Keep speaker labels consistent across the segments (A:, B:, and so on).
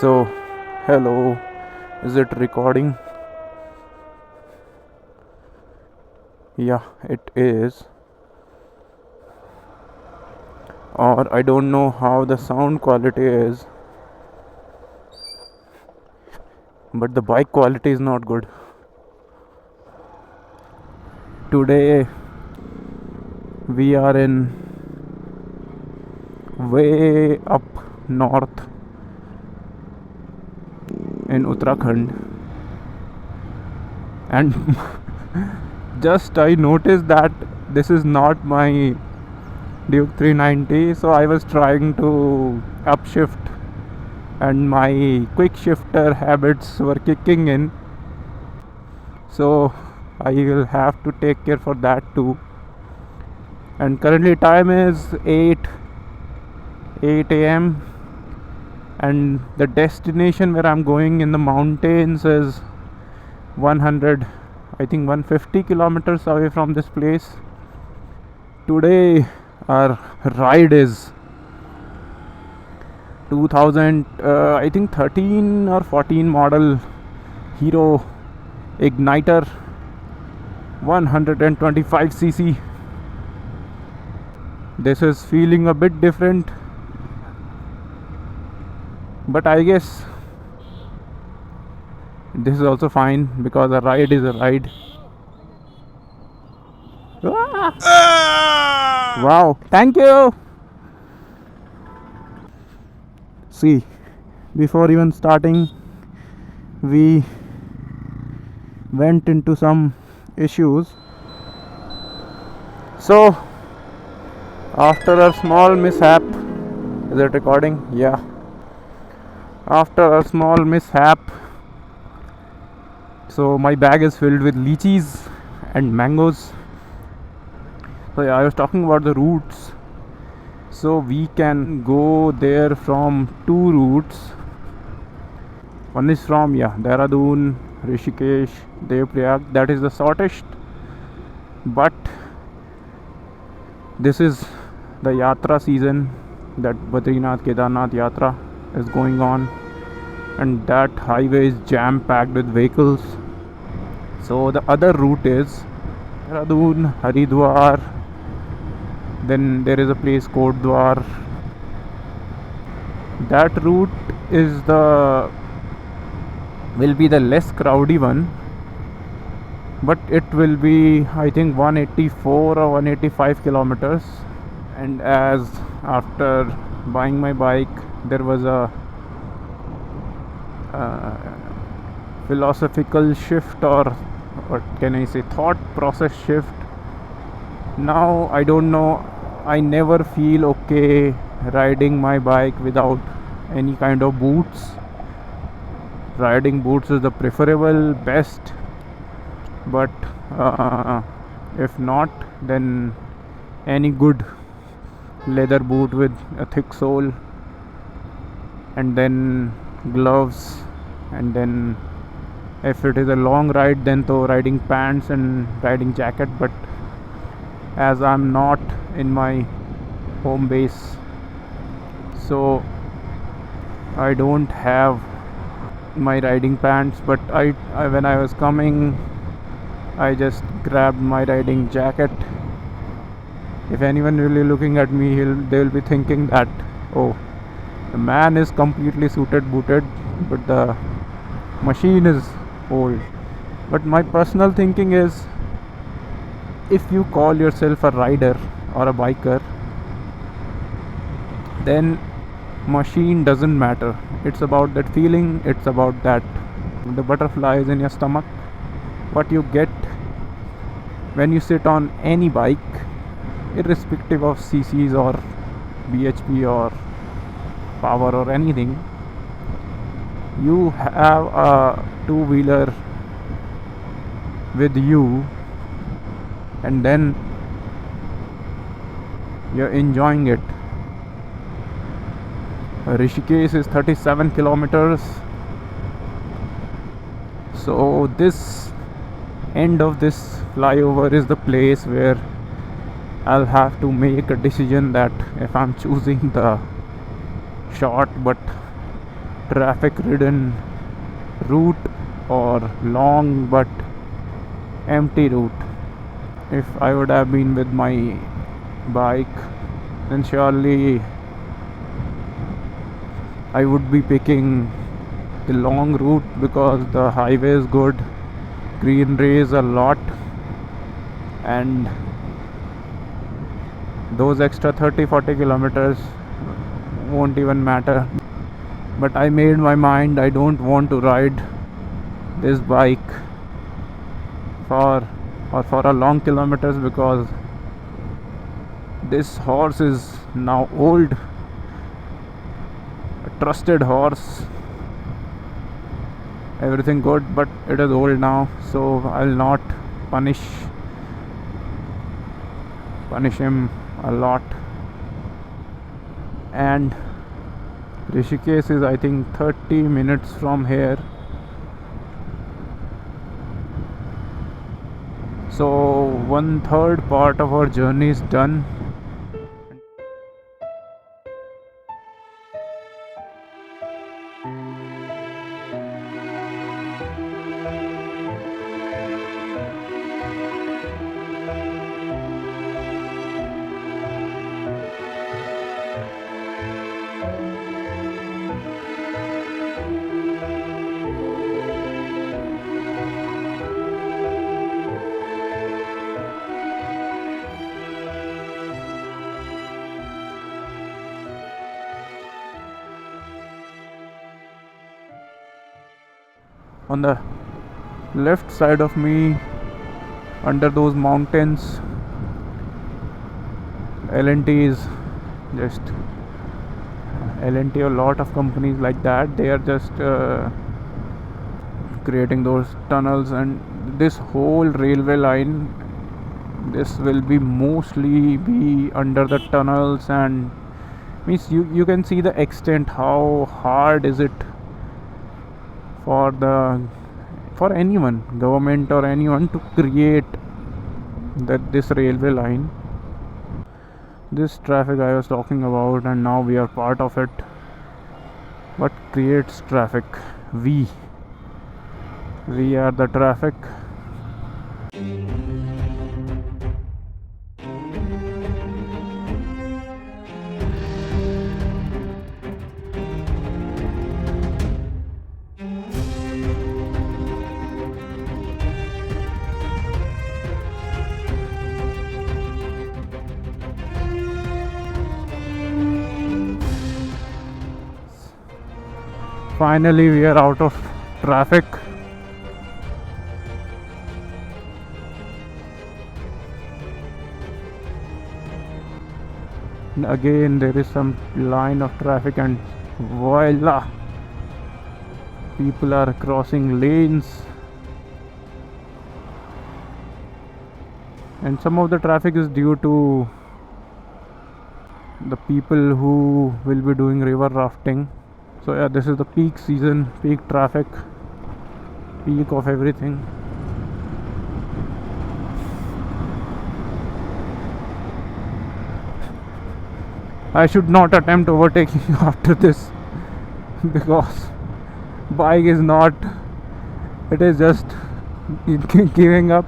A: So, hello, is it recording? Yeah, it is. Or I don't know how the sound quality is, but the bike quality is not good. Today we are in way up north in Uttarakhand, and just I noticed that this is not my Duke 390, so I was trying to upshift, and my quick shifter habits were kicking in, so I will have to take care for that too. And currently time is 8 a.m. and the destination where I'm going in the mountains is 100, I think 150 kilometers away from this place. Today our ride is 2000 I think 13 or 14 model Hero Igniter 125cc. This is feeling a bit different, but I guess this is also fine because a ride is a ride. Wow, thank you. See, before even starting, we went into some issues. So, after a small mishap, is it recording? Yeah. After a small mishap, so my bag is filled with lychees and mangoes. So yeah, I was talking about the routes. So we can go there from two routes. One is from Dehradun, Rishikesh, Devprayag. That is the shortest. But this is the Yatra season. That Badrinath Kedarnath Yatra is going on, and that highway is jam packed with vehicles. So the other route is Dehradun, Haridwar. Then there is a place Kotdwar. That route is the will be the less crowdy one, but it will be I think 184 or 185 kilometers. And as after buying my bike, there was a philosophical shift, or what can I say, thought process shift. Now I don't know, I never feel okay riding my bike without any kind of boots. Riding boots is the preferable best, but if not, then any good leather boot with a thick sole, and then gloves, and then if it is a long ride, then to riding pants and riding jacket. But as I'm not in my home base, so I don't have my riding pants. But I when I was coming, I just grabbed my riding jacket. If anyone really looking at me, they will be thinking that, oh, the man is completely suited booted, but the machine is old. But my personal thinking is, if you call yourself a rider or a biker, then machine doesn't matter. It's about that feeling, it's about that the butterflies in your stomach, what you get when you sit on any bike, irrespective of cc's or bhp or power or anything. You have a two-wheeler with you, and then you're enjoying it. Rishikesh is 37 kilometers. So this end of this flyover is the place where I'll have to make a decision that if I'm choosing the short but traffic ridden route or long but empty route. If I would have been with my bike, then surely I would be picking the long route because the highway is good, greenery is a lot, and those extra 30-40 kilometers won't even matter. But I made my mind, I don't want to ride this bike for a long kilometers because this horse is now old, a trusted horse, everything good, but it is old now, so I'll not punish him a lot. And Rishikesh is, I think, 30 minutes from here, so 1/3 part of our journey is done. On the left side of me, under those mountains, L&T is just L&T, a lot of companies like that, they are just creating those tunnels, and this whole railway line, this will be mostly be under the tunnels, and means you can see the extent how hard is it for anyone, government or anyone, to create this railway line. This traffic I was talking about, and now we are part of it. What creates traffic? We are the traffic. Finally, we are out of traffic. Again, there is some line of traffic, and voila, people are crossing lanes, and some of the traffic is due to the people who will be doing river rafting. So yeah, this is the peak season, peak traffic, peak of everything. I should not attempt overtaking after this because bike is not, it is just giving up,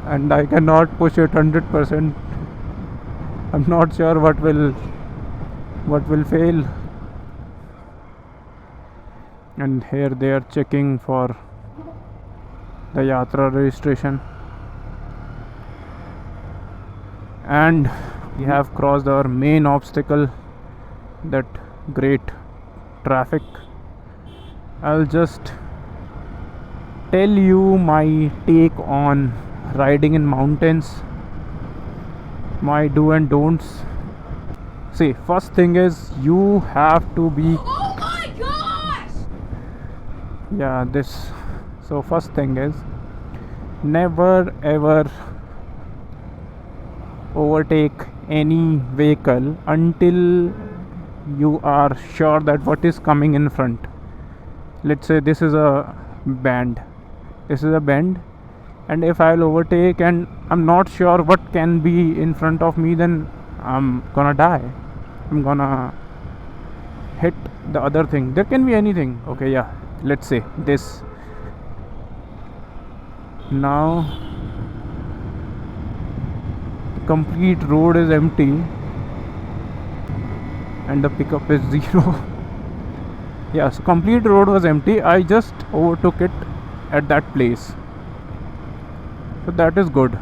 A: and I cannot push it 100%. I'm not sure what will fail. And here they are checking for the Yatra registration, and we have crossed our main obstacle, that great traffic. I'll just tell you my take on riding in mountains, my do and don'ts. See, first thing is you have to be,
B: oh my gosh,
A: yeah, this, so first thing is never ever overtake any vehicle until you are sure that what is coming in front. Let's say this is a bend, and if I'll overtake and I'm not sure what can be in front of me, then I'm gonna die. I'm gonna hit the other thing. There can be anything. Okay, yeah, let's say this. Now the complete road is empty and the pickup is 0. Yeah, so complete road was empty. I just overtook it at that place, so that is good.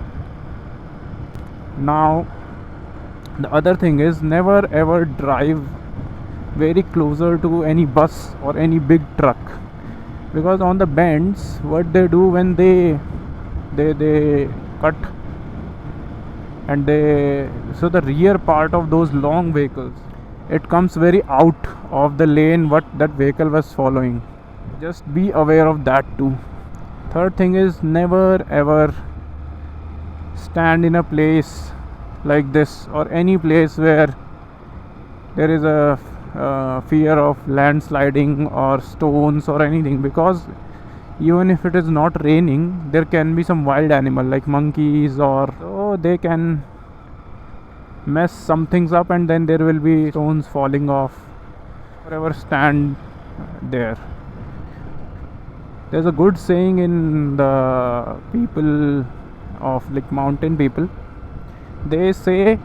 A: Now the other thing is, never ever drive very closer to any bus or any big truck, because on the bends what they do when they cut, and they, so the rear part of those long vehicles, it comes very out of the lane what that vehicle was following. Just be aware of that too. Third thing is, never ever stand in a place like this or any place where there is a fear of landsliding or stones or anything, because even if it is not raining, there can be some wild animal like monkeys, or so they can mess some things up, and then there will be stones falling off. Never stand there. There's a good saying in the people of like mountain people. They say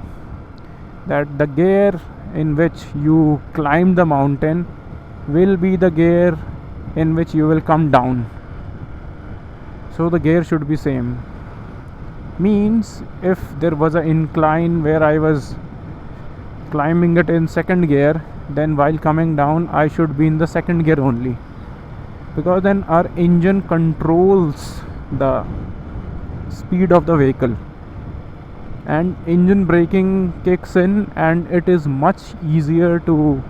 A: that the gear in which you climb the mountain will be the gear in which you will come down. So the gear should be same. Means if there was an incline where I was climbing it in second gear, then while coming down I should be in the second gear only, because then our engine controls the speed of the vehicle, and engine braking kicks in, and it is much easier to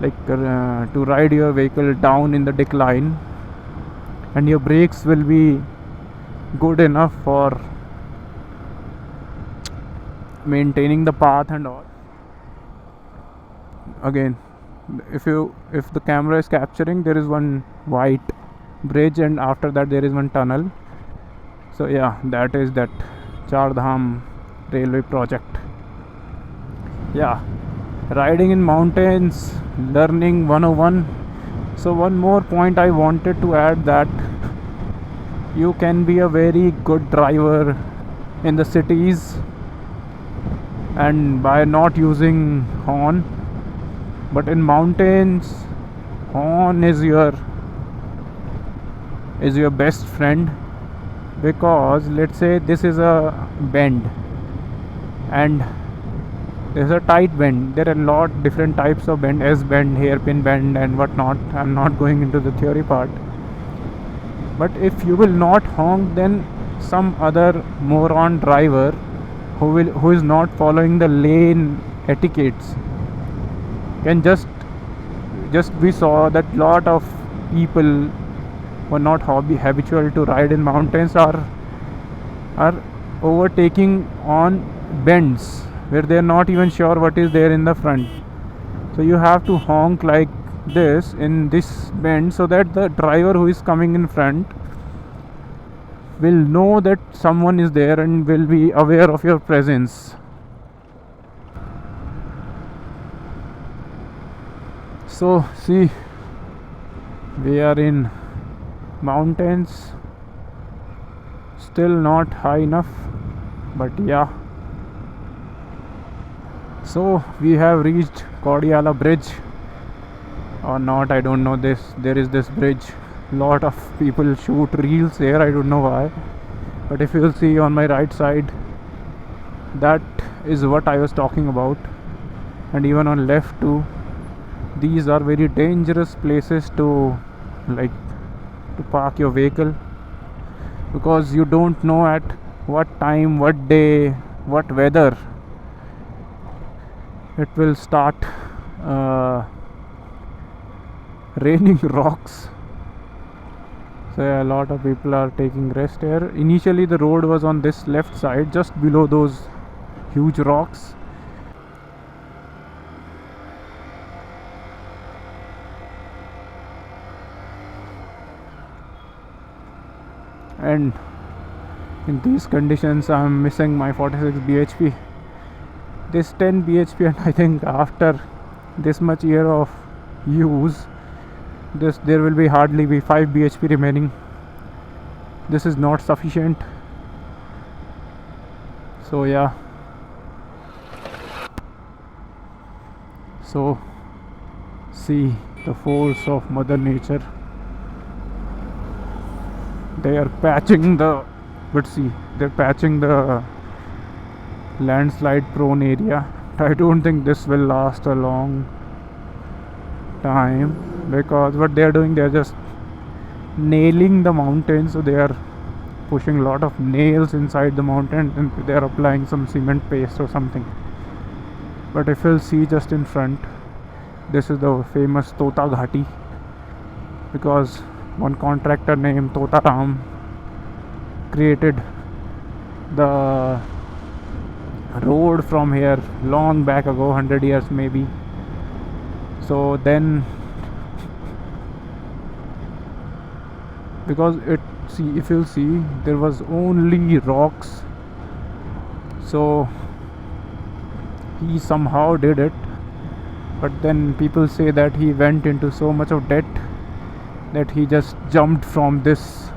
A: to ride your vehicle down in the decline, and your brakes will be good enough for maintaining the path and all. Again, if the camera is capturing, there is one white bridge, and after that there is one tunnel. So yeah, that is that Char Dham railway project. Yeah, riding in mountains, learning 101. So one more point I wanted to add, that you can be a very good driver in the cities and by not using horn, but in mountains horn is your best friend. Because let's say this is a bend and there's a tight bend. There are a lot different types of bend, S bend, hairpin bend and whatnot. I'm not going into the theory part, but if you will not honk, then some other moron driver who is not following the lane etiquettes can just we saw that lot of people who are not habitual to ride in mountains are overtaking on bends where they are not even sure what is there in the front. So you have to honk like this in this bend, so that the driver who is coming in front will know that someone is there and will be aware of your presence. So see, we are in mountains, still not high enough, but yeah. So we have reached Kordiala bridge or not, I don't know. There is this bridge. Lot of people shoot reels there, I don't know why, but if you will see on my right side, that is what I was talking about. And even on left too, these are very dangerous places to park your vehicle, because you don't know at what time, what day, what weather it will start raining rocks. So yeah, a lot of people are taking rest here. Initially the road was on this left side, just below those huge rocks. And in these conditions I'm missing my 46 bhp, this 10 bhp, and I think after this much year of use, this there will be hardly be 5 bhp remaining. This is not sufficient. So yeah, so see the force of mother nature. They are patching the, but see, they're patching the landslide prone area. I don't think this will last a long time, because what they are doing, they are just nailing the mountain. So they are pushing a lot of nails inside the mountain, and they are applying some cement paste or something. But if you'll see just in front, this is the famous Tota Ghati, because one contractor named Tota Ram created the road from here long back ago, 100 years maybe. So then, because it, see, if you'll see, there was only rocks, so he somehow did it. But then people say that he went into so much of debt that he just jumped from this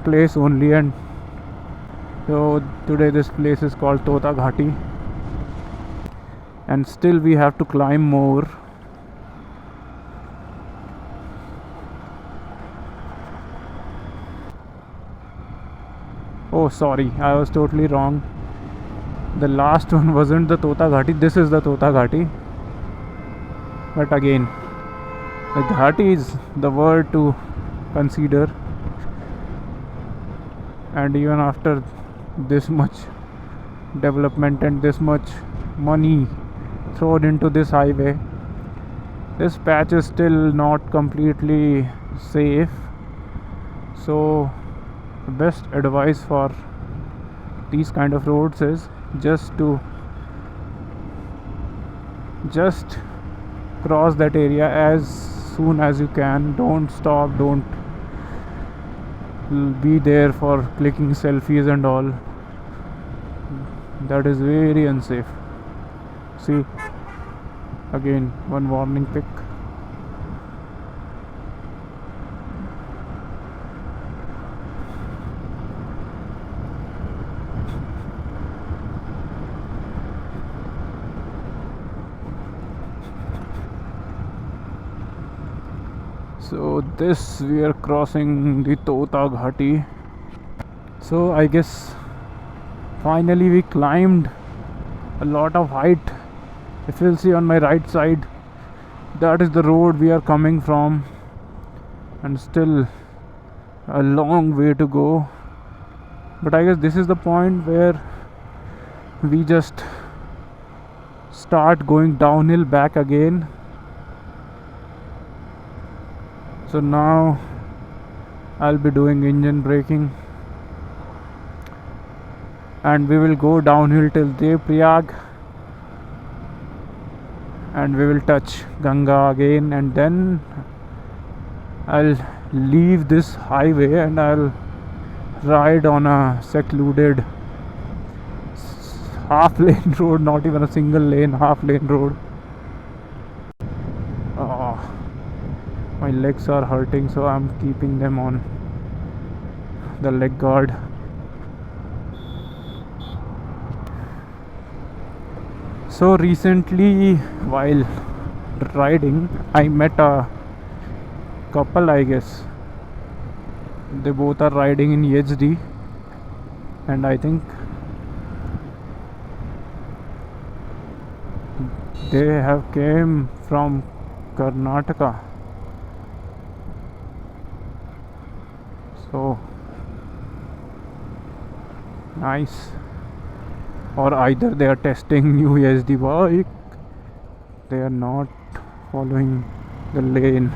A: place only, and so today this place is called Tota Ghati, and still we have to climb more. Oh sorry, I was totally wrong. The last one wasn't the Tota Ghati, this is the Tota Ghati. But again, the Ghati is the word to consider. And even after this much development and this much money thrown into this highway, this patch is still not completely safe. So the best advice for these kind of roads is just cross that area as soon as you can. Don't stop, don't be there for clicking selfies and all. That is very unsafe. See, again one warning pic. So this, we are crossing the Tota Ghati. So I guess finally we climbed a lot of height. If you'll see on my right side, that is the road we are coming from, and still a long way to go. But I guess this is the point where we just start going downhill back again. So now I'll be doing engine braking, and we will go downhill till Devprayag, and we will touch Ganga again, and then I'll leave this highway and I'll ride on a secluded half lane road, not even a single lane, half lane road. My legs are hurting, so I'm keeping them on the leg guard. So recently while riding, I met a couple, I guess. They both are riding in EHD, and I think they have came from Karnataka. So nice. Or either they are testing new EHD bike, they are not following the lane.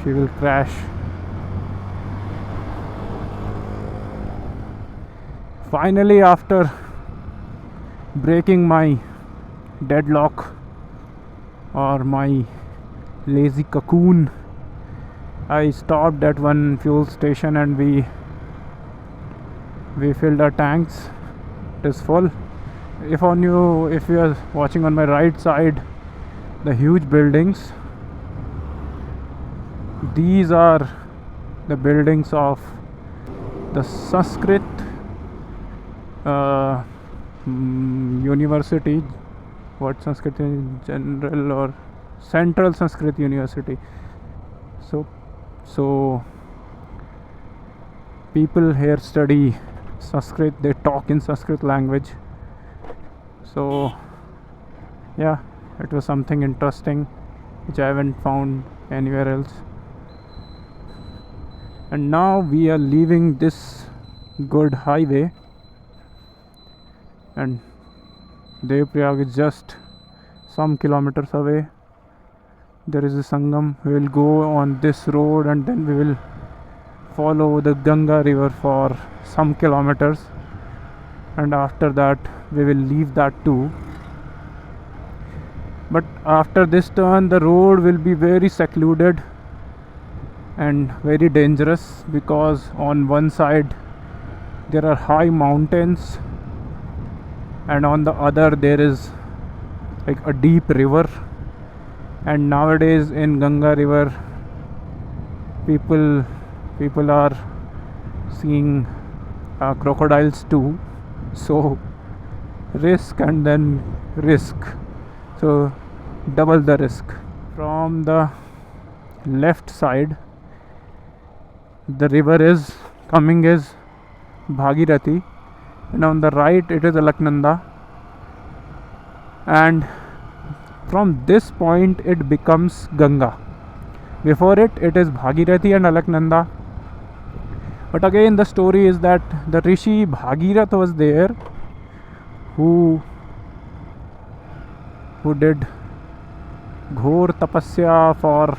A: She will crash. Finally, after breaking my deadlock or my lazy cocoon, I stopped at one fuel station and we filled our tanks. It is full, if you are watching on my right side, the huge buildings, these are the buildings of the Sanskrit university. What, Sanskrit General or Central Sanskrit University. So people here study Sanskrit, they talk in Sanskrit language. So yeah, it was something interesting which I haven't found anywhere else. And now we are leaving this good highway, and Devprayag is just some kilometers away. There is a Sangam. We will go on this road and then we will follow the Ganga river for some kilometers, and after that we will leave that too. But after this turn, the road will be very secluded and very dangerous, because on one side there are high mountains and on the other there is like a deep river. And nowadays in Ganga river, people are seeing crocodiles too. So risk and then risk, so double the risk. From the left side, the river is coming is Bhagirathi, and on the right it is Alaknanda, and from this point it becomes Ganga. Before it is Bhagirathi and Alaknanda. But again, the story is that the Rishi Bhagirath was there, who did ghor tapasya for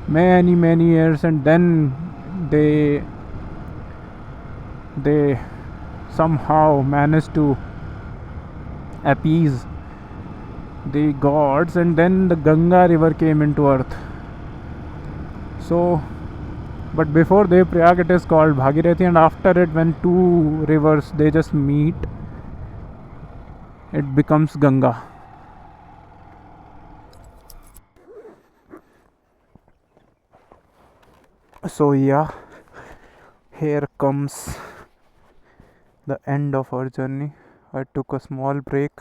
A: many years, and then they somehow managed to appease the gods, and then the Ganga river came into earth. So, but before Devprayag it is called Bhagirathi, and after it, when two rivers they just meet, it becomes Ganga. So yeah, here comes the end of our journey. I took a small break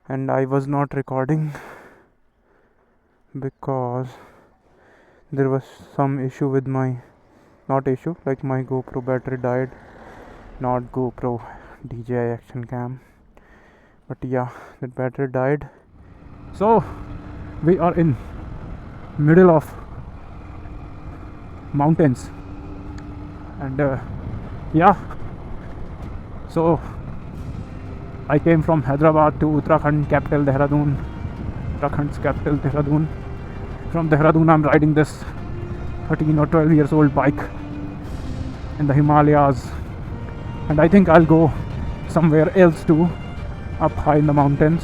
A: and I was not recording because there was some issue with my, not issue, like my GoPro battery died, not GoPro DJI action cam, but yeah, that battery died. So we are in middle of mountains, and yeah, so I came from Hyderabad to Uttarakhand capital Dehradun, Uttarakhand's capital Dehradun. From Dehradun I'm riding this 13 or 12 years old bike in the Himalayas, and I think I'll go somewhere else too, up high in the mountains,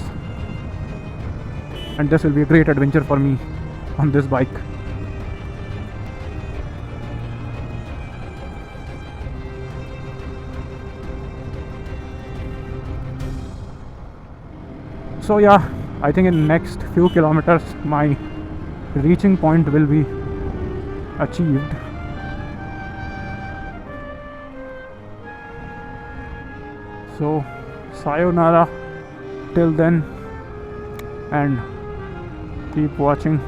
A: and this will be a great adventure for me on this bike. So yeah, I think in next few kilometers my reaching point will be achieved. So sayonara till then, and keep watching.